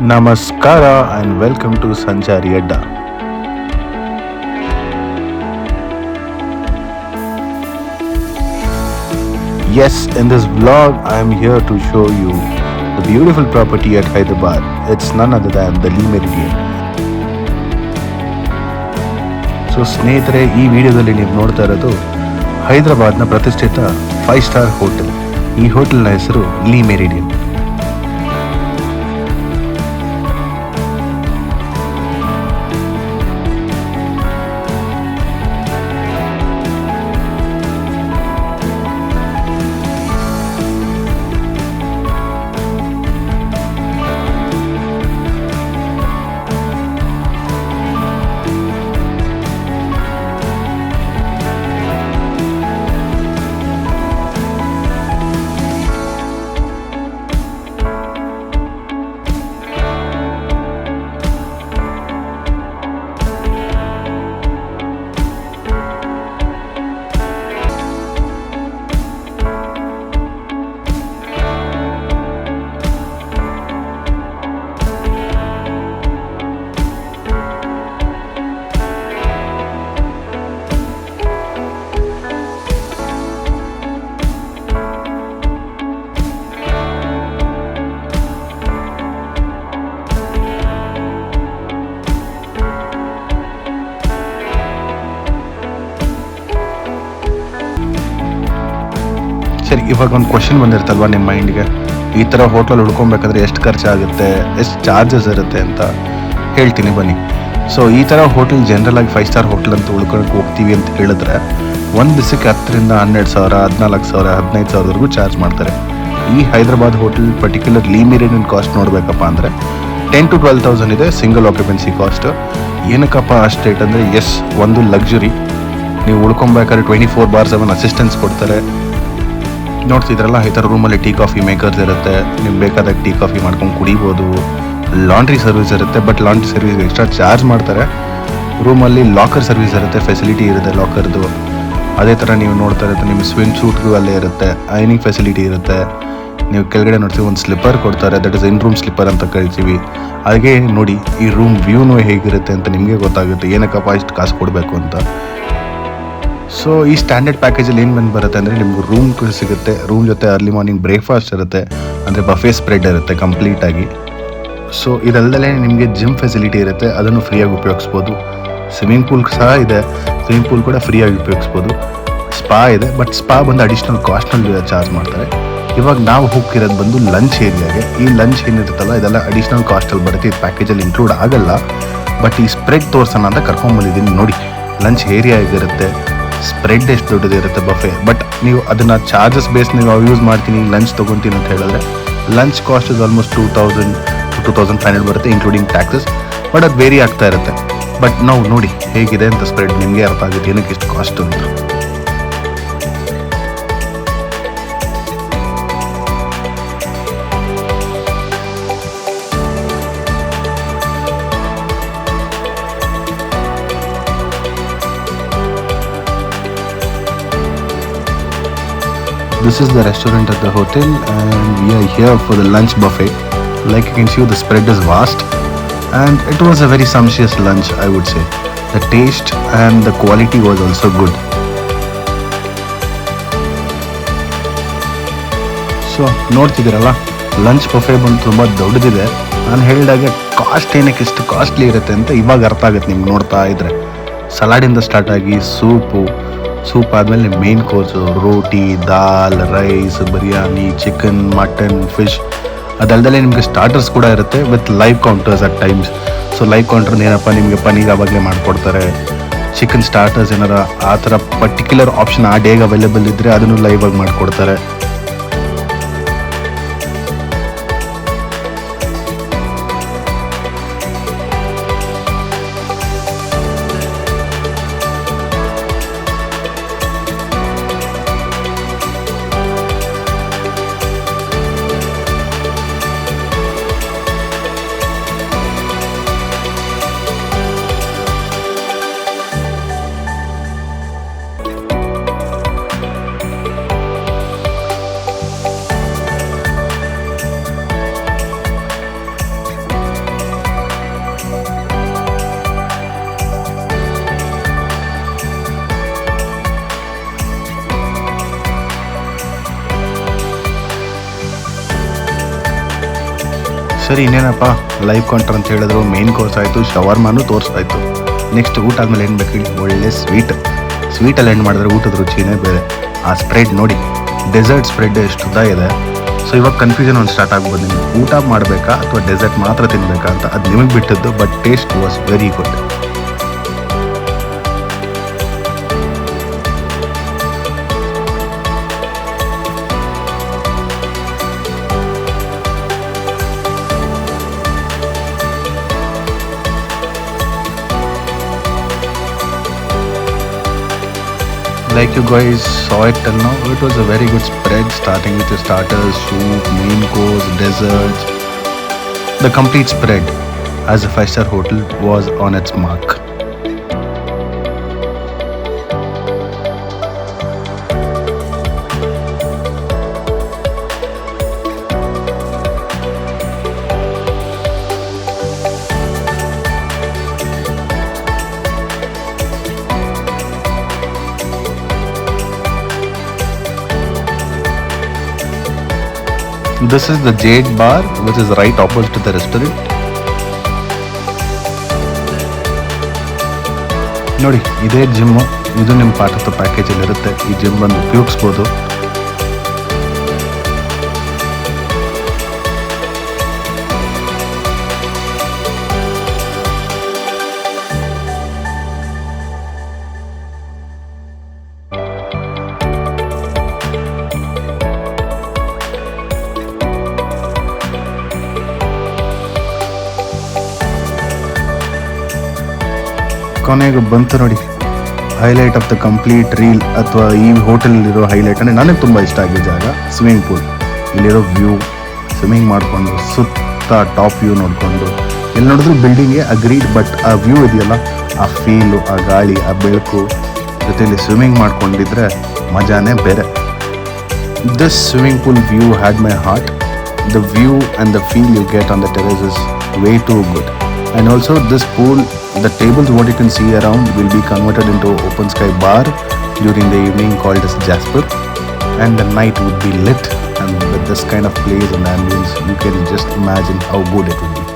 Namaskara and welcome to Sanchari Adda. Yes, in this vlog I am here to show you the beautiful property at Hyderabad. It's none other than the Lee Meridian. So ಸ್ನೇಹಿತರೆ, ಈ ವಿಡಿಯೋದಲ್ಲಿ ನೀವು ನೋಡ್ತಾ ಇರೋದು ಹೈದರಾಬಾದ್ನ ಪ್ರತಿಷ್ಠಿತ 5 star hotel. ಈ ಹೋಟೆಲ್ನ ಹೆಸರು ಲೀ ಮೆರಿಡಿಯನ್. ಸರಿ, ಇವಾಗ ಒಂದು ಕ್ವಶನ್ ಬಂದಿರ್ತಲ್ವ ನಿಮ್ಮ ಮೈಂಡ್ಗೆ, ಈ ಥರ ಹೋಟೆಲ್ ಹುಡ್ಕೊಬೇಕಾದ್ರೆ ಎಷ್ಟು ಖರ್ಚಾಗುತ್ತೆ, ಎಷ್ಟು ಚಾರ್ಜಸ್ ಇರುತ್ತೆ ಅಂತ ಹೇಳ್ತೀನಿ ಬನ್ನಿ. ಸೊ ಈ ಥರ ಹೋಟೆಲ್ ಜನರಲ್ ಆಗಿ 5 ಸ್ಟಾರ್ ಹೋಟೆಲ್ ಅಂತ ಉಳ್ಕೊಳಕ್ಕೆ ಹೋಗ್ತೀವಿ ಅಂತ ಹೇಳಿದ್ರೆ ಒಂದು ದಿವಸಕ್ಕೆ 10,000 ರಿಂದ 12,000, 14,000, 15,000ವರೆಗೂ ಚಾರ್ಜ್ ಮಾಡ್ತಾರೆ. ಈ ಹೈದರಾಬಾದ್ ಹೋಟೆಲ್ ಪರ್ಟಿಕ್ಯುಲರ್ ಲೀ ಮೆರಿಡಿಯನ್ ಕಾಸ್ಟ್ ನೋಡಬೇಕಪ್ಪ ಅಂದರೆ 10,000 to 12,000 ಇದೆ ಸಿಂಗಲ್ ಆಕ್ಯುಪೆನ್ಸಿ ಕಾಸ್ಟ್. ಏನಕ್ಕಪ್ಪ ಅಷ್ಟು ರೇಟ್ ಅಂದರೆ, ಎಸ್, ಒಂದು ಲಕ್ಸುರಿ. ನೀವು ಉಳ್ಕೊಬೇಕಾದ್ರೆ 24/7 ಅಸಿಸ್ಟೆನ್ಸ್ ಕೊಡ್ತಾರೆ. ನೋಡ್ತಿದ್ರಲ್ಲ, ಈ ಥರ ರೂಮಲ್ಲಿ ಟೀ ಕಾಫಿ ಮೇಕರ್ಸ್ ಇರುತ್ತೆ, ನಿಮ್ಗೆ ಬೇಕಾದಾಗ ಟೀ ಕಾಫಿ ಮಾಡ್ಕೊಂಡು ಕುಡಿಬೋದು. ಲಾಂಡ್ರಿ ಸರ್ವಿಸ್ ಇರುತ್ತೆ, but laundry service extra charge ಮಾಡ್ತಾರೆ. ರೂಮಲ್ಲಿ ಲಾಕರ್ ಸರ್ವಿಸ್ ಇರುತ್ತೆ, ಫೆಸಿಲಿಟಿ ಇರುತ್ತೆ ಲಾಕರ್ದು. ಅದೇ ಥರ ನೀವು ನೋಡ್ತಾ ಇರುತ್ತೆ, ನಿಮ್ಮ ಸ್ವಿಮ್ ಸೂಟ್ಗೂ ಅಲ್ಲೇ ಇರುತ್ತೆ, ಐನಿಂಗ್ ಫೆಸಿಲಿಟಿ ಇರುತ್ತೆ. ನೀವು ಕೆಳಗಡೆ ನೋಡ್ತೀವಿ ಒಂದು ಸ್ಲಿಪ್ಪರ್ ಕೊಡ್ತಾರೆ, that is in room slipper ಅಂತ ಕರಿತೀವಿ. ಹಾಗೆ ನೋಡಿ, ಈ ರೂಮ್ ವ್ಯೂನೂ ಹೇಗಿರುತ್ತೆ ಅಂತ ನಿಮಗೆ ಗೊತ್ತಾಗುತ್ತೆ ಏನಕ್ಕಪ್ಪ ಇಷ್ಟು ಕಾಸು ಕೊಡಬೇಕು ಅಂತ. ಸೊ ಈ ಸ್ಟ್ಯಾಂಡರ್ಡ್ ಪ್ಯಾಕೇಜಲ್ಲಿ ಏನು ಬಂದು ಬರುತ್ತೆ ಅಂದರೆ, ನಿಮ್ಗೆ ರೂಮ್ ಸಿಗುತ್ತೆ, ರೂಮ್ ಜೊತೆ ಅರ್ಲಿ ಮಾರ್ನಿಂಗ್ ಬ್ರೇಕ್ಫಾಸ್ಟ್ ಇರುತ್ತೆ, ಅಂದರೆ ಬಫೆ ಸ್ಪ್ರೆಡ್ ಇರುತ್ತೆ ಕಂಪ್ಲೀಟಾಗಿ. ಸೊ ಇದಲ್ಲದೆ ನಿಮಗೆ ಜಿಮ್ ಫೆಸಿಲಿಟಿ ಇರುತ್ತೆ, ಅದನ್ನು ಫ್ರೀಯಾಗಿ ಉಪಯೋಗಿಸ್ಬೋದು. ಸ್ವಿಮ್ಮಿಂಗ್ ಪೂಲ್ ಸಹ ಇದೆ, ಸ್ವಿಮ್ಮಿಂಗ್ ಪೂಲ್ ಕೂಡ ಫ್ರೀಯಾಗಿ ಉಪಯೋಗಿಸ್ಬೋದು. ಸ್ಪಾ ಇದೆ, ಬಟ್ ಸ್ಪಾ ಬಂದು ಅಡಿಷ್ನಲ್ ಕಾಸ್ಟ್ನಲ್ಲಿ ಚಾರ್ಜ್ ಮಾಡ್ತಾರೆ. ಇವಾಗ ನಾವು ಹೋಗ್ತಿರೋದು ಬಂದು ಲಂಚ್ ಏರಿಯಾಗೆ. ಈ ಲಂಚ್ ಏನಿರುತ್ತಲ್ಲ, ಇದೆಲ್ಲ ಅಡಿಷ್ನಲ್ ಕಾಸ್ಟಲ್ಲಿ ಬರುತ್ತೆ, ಇದು ಪ್ಯಾಕೇಜಲ್ಲಿ ಇನ್ಕ್ಲೂಡ್ ಆಗಲ್ಲ. ಬಟ್ ಈ ಸ್ಪ್ರೆಡ್ ತೋರ್ಸೋಣ ಅಂತ ಕರ್ಕೊಂಡ್ಬಂದಿದ್ದೀನಿ. ನೋಡಿ, ಲಂಚ್ ಏರಿಯಾ ಹೇಗಿರುತ್ತೆ, ಸ್ಪ್ರೆಡ್ ಎಷ್ಟು ದೊಡ್ಡದಿರುತ್ತೆ, ಬಫೆ. ಬಟ್ ನೀವು ಅದನ್ನು ಚಾರ್ಜಸ್ ಬೇಸ್ ನೀವು ಯೂಸ್ ಮಾಡ್ತೀನಿ, ಲಂಚ್ ತೊಗೊತೀನಿ ಅಂತ ಹೇಳಿದ್ರೆ lunch cost is almost 2,000 to 2,500 ಬರುತ್ತೆ, ಇನ್ಕ್ಲೂಡಿಂಗ್ ಟ್ಯಾಕ್ಸಸ್. ಬಟ್ ಅದು ವೇರಿ ಆಗ್ತಾ ಇರುತ್ತೆ. ಬಟ್ ನಾವು ನೋಡಿ ಹೇಗಿದೆ ಅಂತ ಸ್ಪ್ರೆಡ್, ನಿಮಗೆ ಅರ್ಥ ಆಗುತ್ತೆ ಏನಕ್ಕೆ ಇಷ್ಟು ಕಾಸ್ಟ್ ಅಂತ. This is the restaurant at the hotel and we are here for the lunch buffet. Like you can see, the spread is vast and it was a very sumptuous lunch, I would say. The taste and the quality was also good. So ನೋಡ್ತಿದ್ದೀರಲ್ಲ, lunch buffet ಬಂದು ತುಂಬ ದೊಡ್ಡದಿದೆ. ನಾನು ಹೇಳಿದಾಗೆ cost ಏನಕ್ಕೆ ಇಷ್ಟು costly ಇರುತ್ತೆ ಅಂತ ಇವಾಗ ಅರ್ಥ ಆಗುತ್ತೆ ನಿಮ್ಗೆ ನೋಡ್ತಾ ಇದ್ರೆ. ಸಲಾಡಿಂದ ಸ್ಟಾರ್ಟ್ ಆಗಿ ಸೂಪ್ ಆದಮೇಲೆ ಮೇನ್ ಕೋರ್ಸು, ರೋಟಿ, ದಾಲ್, rice, biryani, chicken, mutton, fish. ಅದಲ್ಲದೆ ನಿಮಗೆ ಸ್ಟಾರ್ಟರ್ಸ್ ಕೂಡ ಇರುತ್ತೆ with live counters at times. So live counter ಏನಪ್ಪ, ನಿಮಗೆ ಪನೀರ್ ಆವಾಗಲೇ ಮಾಡಿಕೊಡ್ತಾರೆ. ಚಿಕನ್ ಸ್ಟಾರ್ಟರ್ಸ್ ಏನಾರ ಆ ಥರ ಪರ್ಟಿಕ್ಯುಲರ್ ಆಪ್ಷನ್ ಆ ಡೇಗೆ ಅವೈಲೇಬಲ್ ಇದ್ದರೆ ಅದನ್ನು ಲೈವ್ ಆಗಿ ಮಾಡಿಕೊಡ್ತಾರೆ. ಸರಿ ಇನ್ನೇನಪ್ಪ ಲೈವ್ ಕೌಂಟರ್ ಅಂತ ಹೇಳಿದ್ರು, ಮೇನ್ ಕೋರ್ಸ್ ಆಯಿತು, ಶವರ್ಮಾನು ತೋರಿಸಾಯ್ತು. ನೆಕ್ಸ್ಟ್ ಊಟ ಆದಮೇಲೆ ಏನು ಬೇಕು ಹೇಳಿ, ಒಳ್ಳೆ ಸ್ವೀಟಲ್ಲಿ ಎಂಡ್ ಮಾಡಿದ್ರೆ ಊಟದ ರುಚಿನೇ ಬೇರೆ. ಆ ಸ್ಪ್ರೆಡ್ ನೋಡಿ, ಡೆಸರ್ಟ್ ಸ್ಪ್ರೆಡ್ ಎಷ್ಟು ಉದ್ದ ಇದೆ. ಸೊ ಇವಾಗ ಕನ್ಫ್ಯೂಷನ್ ಒಂದು ಸ್ಟಾರ್ಟ್ ಆಗ್ಬೋದು ನಿಮಗೆ, ಊಟ ಮಾಡಬೇಕಾ ಅಥವಾ ಡೆಸರ್ಟ್ ಮಾತ್ರ ತಿನ್ನಬೇಕಾ ಅಂತ. ಅದು ನಿಮಗೆ ಬಿಟ್ಟಿದ್ದು, but taste was very good. Like you guys saw it till now, it was a very good spread, starting with your starters, soup, main course, desserts. The complete spread as a 5-star hotel was on its mark. This is the Jade Bar, which is right opposite to the restaurant. ನೋಡಿ, ಇದೇ gym. ಇದು ನಿಮ್ಮ part of the ಪ್ಯಾಕೇಜಲ್ಲಿ ಇರುತ್ತೆ. ಈ gym ಬಂದು ಉಪಯೋಗಿಸ್ಬೋದು. ಕೊನೆಗೆ ಬಂತು ನೋಡಿ, highlight of the complete reel, ಅಥವಾ ಈ ಹೋಟೆಲಲ್ಲಿರೋ ಹೈಲೈಟ್ ಅಂದರೆ ನನಗೆ ತುಂಬ ಇಷ್ಟ ಆಗಿದ್ದ ಜಾಗ ಸ್ವಿಮ್ಮಿಂಗ್ ಪೂಲ್. ಇಲ್ಲಿರೋ ವ್ಯೂ, ಸ್ವಿಮ್ಮಿಂಗ್ ಮಾಡಿಕೊಂಡು ಸುತ್ತ ಟಾಪ್ ವ್ಯೂ ನೋಡಿಕೊಂಡು, ಎಲ್ಲಿ ನೋಡಿದ್ರು ಬಿಲ್ಡಿಂಗ್ಗೆ ಅಗ್ರೀಡ್, ಬಟ್ ಆ ವ್ಯೂ ಇದೆಯಲ್ಲ, ಆ ಫೀಲು, ಆ ಗಾಳಿ, ಆ ಬೆಳಕು ಜೊತೆಯಲ್ಲಿ ಸ್ವಿಮ್ಮಿಂಗ್ ಮಾಡ್ಕೊಂಡಿದ್ರೆ ಮಜಾನೇ ಬೇರೆ. This swimming pool view had my heart. The view and the feel you get on the terrace is way too good. And also this pool, the tables what you can see around will be converted into open sky bar during the evening called as Jasper, and the night would be lit, and with this kind of place and ambience you can just imagine how good it would be.